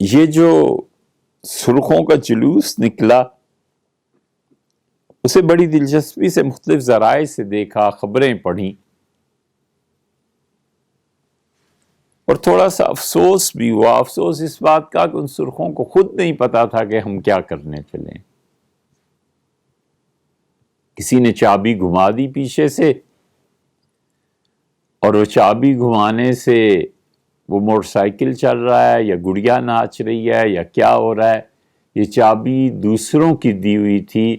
یہ جو سرخوں کا جلوس نکلا اسے بڑی دلچسپی سے مختلف ذرائع سے دیکھا، خبریں پڑھی، اور تھوڑا سا افسوس بھی ہوا۔ افسوس اس بات کا کہ ان سرخوں کو خود نہیں پتا تھا کہ ہم کیا کرنے چلیں۔ کسی نے چابی گھما دی پیچھے سے، اور وہ چابی گھمانے سے وہ موٹر سائیکل چل رہا ہے یا گڑیا ناچ رہی ہے یا کیا ہو رہا ہے، یہ چابی دوسروں کی دی ہوئی تھی۔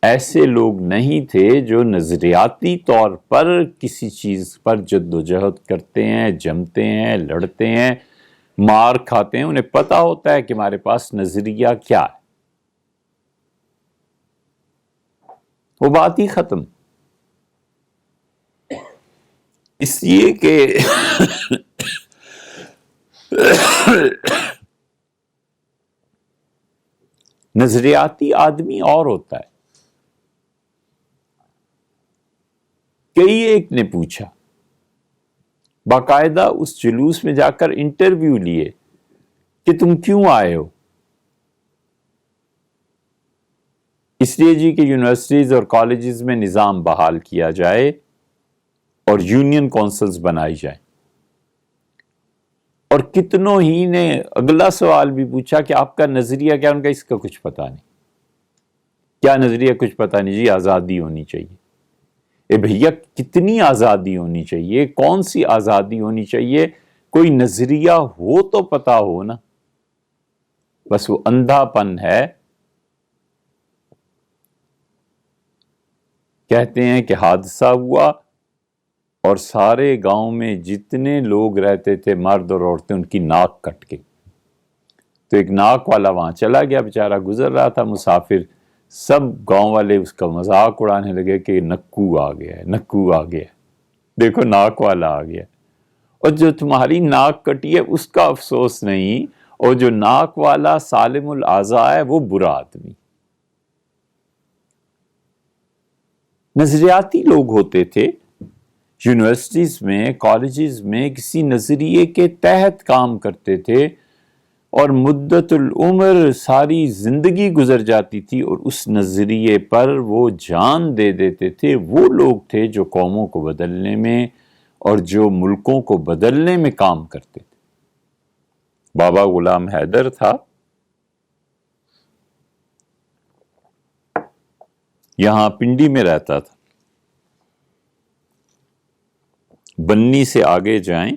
ایسے لوگ نہیں تھے جو نظریاتی طور پر کسی چیز پر جد و جہد کرتے ہیں، جمتے ہیں، لڑتے ہیں، مار کھاتے ہیں، انہیں پتہ ہوتا ہے کہ ہمارے پاس نظریہ کیا ہے۔ وہ بات ہی ختم، اس لیے کہ نظریاتی آدمی اور ہوتا ہے۔ کئی ایک نے پوچھا، باقاعدہ اس جلوس میں جا کر انٹرویو لیے کہ تم کیوں آئے ہو؟ اس لیے جی کہ یونیورسٹیز اور کالجز میں نظام بحال کیا جائے اور یونین کونسلز بنائی جائیں۔ اور کتنوں ہی نے اگلا سوال بھی پوچھا کہ آپ کا نظریہ کیا؟ ان کا اس کا کچھ پتہ نہیں۔ کیا نظریہ؟ کچھ پتہ نہیں جی، آزادی ہونی چاہیے۔ اے بھیا کتنی آزادی ہونی چاہیے؟ کون سی آزادی ہونی چاہیے؟ کوئی نظریہ ہو تو پتہ ہو نا، بس وہ اندھا پن ہے۔ کہتے ہیں کہ حادثہ ہوا اور سارے گاؤں میں جتنے لوگ رہتے تھے، مرد اور عورتیں، ان کی ناک کٹ گئی۔ تو ایک ناک والا وہاں چلا گیا، بیچارہ گزر رہا تھا مسافر، سب گاؤں والے اس کا مذاق اڑانے لگے کہ نکو آ گیا ہے، نکو آ گیا ہے، دیکھو ناک والا آ گیا ہے۔ اور جو تمہاری ناک کٹی ہے اس کا افسوس نہیں، اور جو ناک والا سالم الاعضاء ہے وہ برا آدمی۔ نظریاتی لوگ ہوتے تھے، یونیورسٹیز میں، کالجز میں کسی نظریے کے تحت کام کرتے تھے، اور مدت العمر ساری زندگی گزر جاتی تھی اور اس نظریے پر وہ جان دے دیتے تھے۔ وہ لوگ تھے جو قوموں کو بدلنے میں اور جو ملکوں کو بدلنے میں کام کرتے تھے۔ بابا غلام حیدر تھا، یہاں پنڈی میں رہتا تھا۔ بنی سے آگے جائیں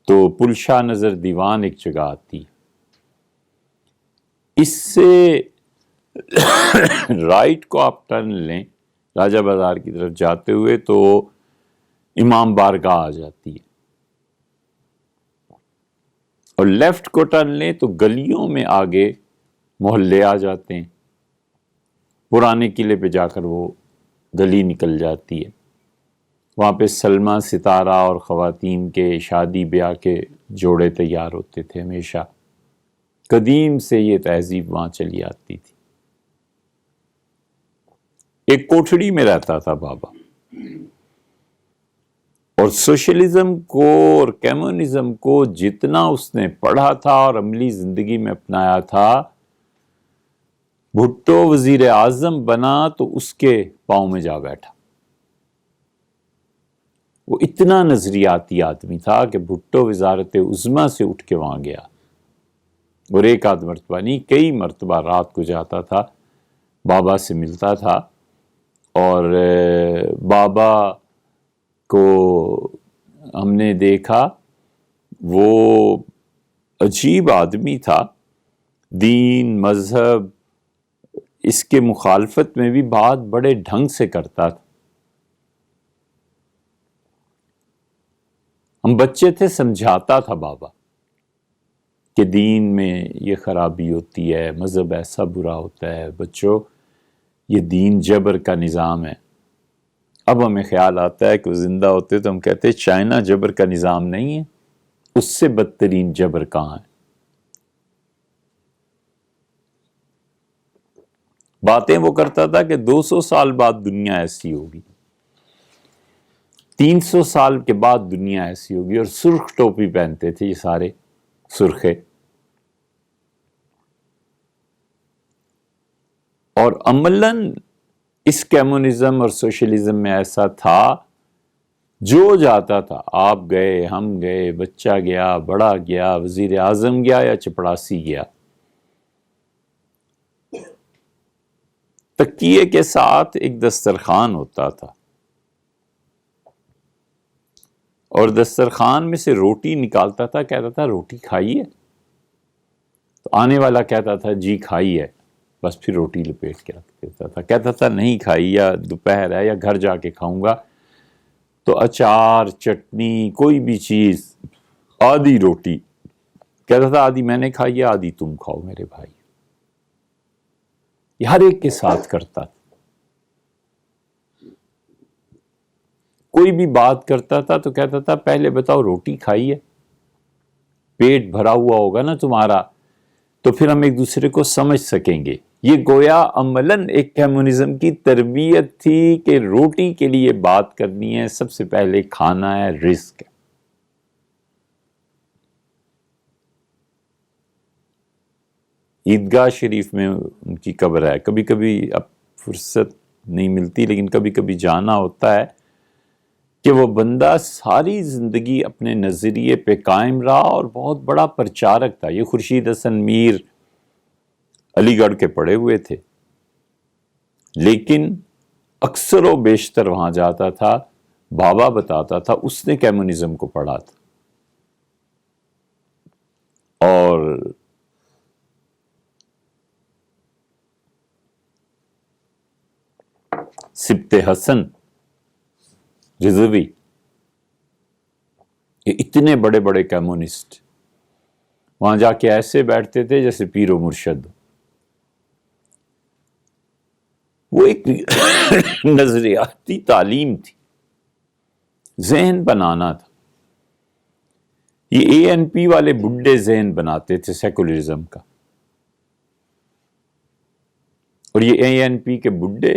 تو پل شاہ نظر دیوان ایک جگہ آتی، اس سے رائٹ کو آپ ٹرن لیں راجہ بازار کی طرف جاتے ہوئے تو امام بارگاہ آ جاتی ہے، اور لیفٹ کو ٹرن لیں تو گلیوں میں آگے محلے آ جاتے ہیں، پرانے قلعے پہ جا کر وہ گلی نکل جاتی ہے۔ وہاں پہ سلمہ ستارہ اور خواتین کے شادی بیاہ کے جوڑے تیار ہوتے تھے ہمیشہ۔ قدیم سے یہ تہذیب وہاں چلی آتی تھی۔ ایک کوٹھڑی میں رہتا تھا بابا، اور سوشلزم کو اور کمیونزم کو جتنا اس نے پڑھا تھا اور عملی زندگی میں اپنایا تھا، بھٹو وزیر اعظم بنا تو اس کے پاؤں میں جا بیٹھا۔ وہ اتنا نظریاتی آدمی تھا کہ بھٹو وزارت عظمیٰ سے اٹھ کے وہاں گیا، اور ایک آدھ مرتبہ نہیں، کئی مرتبہ رات کو جاتا تھا، بابا سے ملتا تھا، اور بابا کو ہم نے دیکھا، وہ عجیب آدمی تھا، دین مذہب اس کے مخالفت میں بھی بات بڑے ڈھنگ سے کرتا تھا۔ ہم بچے تھے، سمجھاتا تھا بابا کہ دین میں یہ خرابی ہوتی ہے، مذہب ایسا برا ہوتا ہے، بچوں یہ دین جبر کا نظام ہے۔ اب ہمیں خیال آتا ہے کہ وہ زندہ ہوتے تو ہم کہتے چائنا جبر کا نظام نہیں ہے، اس سے بدترین جبر کہاں ہے۔ باتیں وہ کرتا تھا کہ 200 سال بعد دنیا ایسی ہوگی، 300 سال کے بعد دنیا ایسی ہوگی، اور سرخ ٹوپی پہنتے تھے یہ سارے سرخے، اور عملاً اس کمیونزم اور سوشلزم میں ایسا تھا، جو جاتا تھا، آپ گئے، ہم گئے، بچہ گیا، بڑا گیا، وزیر اعظم گیا یا چپڑاسی گیا، تکیے کے ساتھ ایک دسترخوان ہوتا تھا، اور دسترخوان میں سے روٹی نکالتا تھا، کہتا تھا روٹی کھائی ہے، تو آنے والا کہتا تھا جی کھائی ہے، بس پھر روٹی لپیٹ کے رکھ دیتا تھا، کہتا تھا نہیں کھائی، یا دوپہر ہے یا گھر جا کے کھاؤں گا، تو اچار، چٹنی، کوئی بھی چیز، آدھی روٹی، کہتا تھا آدھی میں نے کھائی ہے، آدھی تم کھاؤ میرے بھائی، یہ ہر ایک کے ساتھ کرتا تھا۔ کوئی بھی بات کرتا تھا تو کہتا تھا پہلے بتاؤ روٹی کھائی ہے، پیٹ بھرا ہوا ہوگا نا تمہارا، تو پھر ہم ایک دوسرے کو سمجھ سکیں گے۔ یہ گویا عملاً ایک کمیونزم کی تربیت تھی کہ روٹی کے لیے بات کرنی ہے، سب سے پہلے کھانا ہے، رزق ہے۔ عیدگاہ شریف میں ان کی قبر ہے، کبھی کبھی اب فرصت نہیں ملتی لیکن کبھی کبھی جانا ہوتا ہے، کہ وہ بندہ ساری زندگی اپنے نظریے پہ قائم رہا اور بہت بڑا پرچارک تھا۔ یہ خورشید حسن میر علی گڑھ کے پڑھے ہوئے تھے، لیکن اکثر و بیشتر وہاں جاتا تھا، بابا بتاتا تھا اس نے کمیونزم کو پڑھا تھا، اور سبط حسن رضوی، یہ اتنے بڑے بڑے کمیونسٹ وہاں جا کے ایسے بیٹھتے تھے جیسے پیر و مرشد۔ وہ ایک نظریاتی تعلیم تھی، ذہن بنانا تھا۔ یہ اے این پی والے بڈھے ذہن بناتے تھے سیکولرزم کا، اور یہ اے این پی کے بڈھے،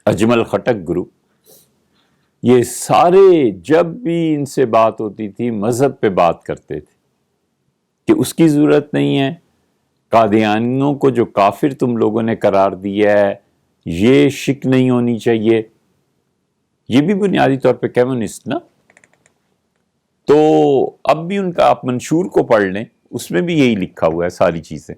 اجمل خٹک گروپ، یہ سارے جب بھی ان سے بات ہوتی تھی مذہب پہ بات کرتے تھے کہ اس کی ضرورت نہیں ہے، قادیانیوں کو جو کافر تم لوگوں نے قرار دیا ہے یہ شک نہیں ہونی چاہیے۔ یہ بھی بنیادی طور پہ کمیونسٹ نا، تو اب بھی ان کا آپ منشور کو پڑھ لیں، اس میں بھی یہی لکھا ہوا ہے ساری چیزیں۔